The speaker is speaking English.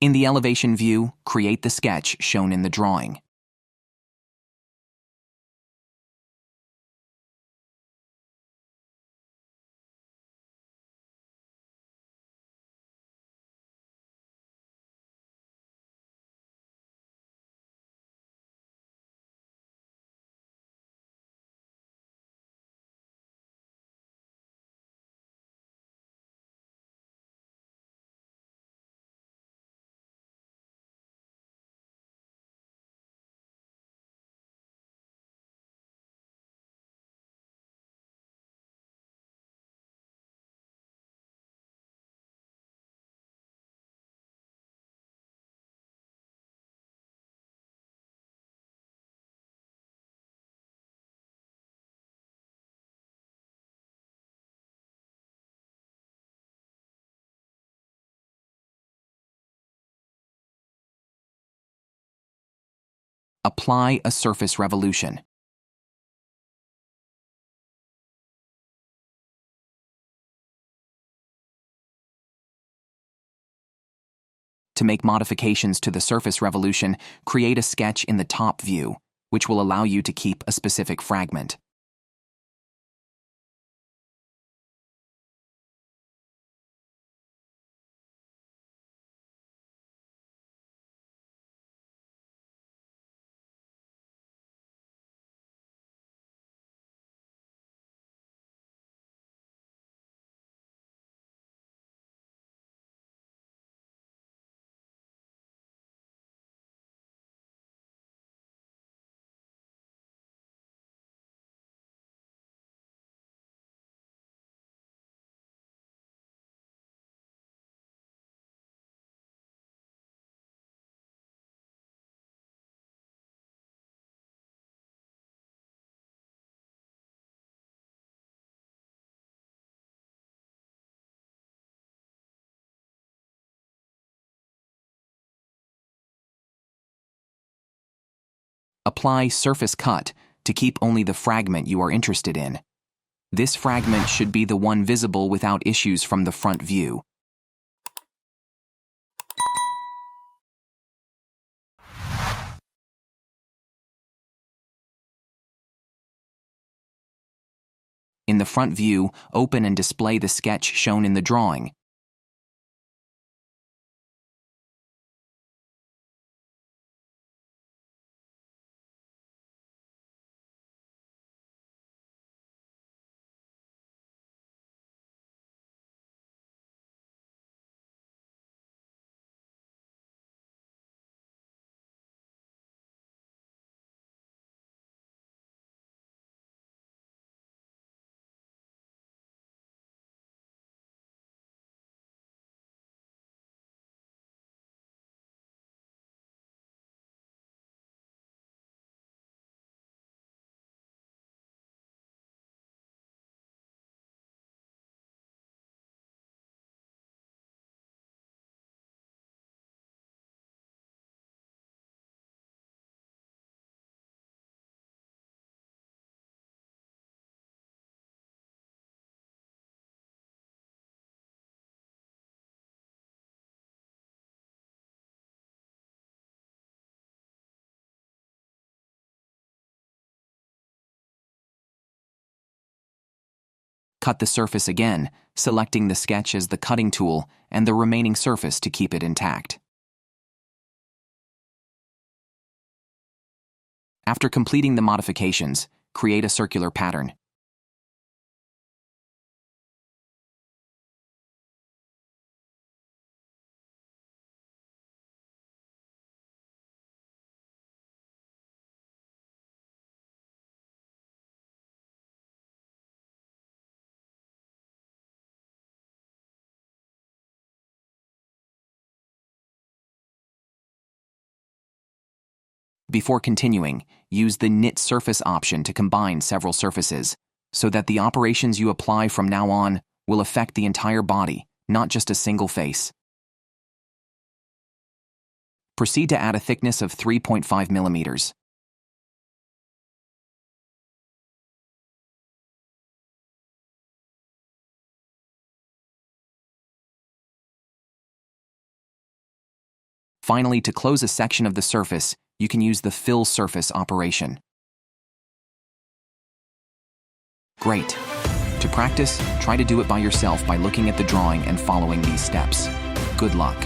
In the elevation view, create the sketch shown in the drawing. Apply a surface revolution. To make modifications to the surface revolution, create a sketch in the top view, which will allow you to keep a specific fragment. Apply surface cut to keep only the fragment you are interested in. This fragment should be the one visible without issues from the front view. In the front view, open and display the sketch shown in the drawing. Cut the surface again, selecting the sketch as the cutting tool and the remaining surface to keep it intact. After completing the modifications, create a circular pattern. Before continuing, use the Knit Surface option to combine several surfaces, so that the operations you apply from now on will affect the entire body, not just a single face. Proceed to add a thickness of 3.5 millimeters. Finally, to close a section of the surface, you can use the fill surface operation. Great. To practice, try to do it by yourself by looking at the drawing and following these steps. Good luck.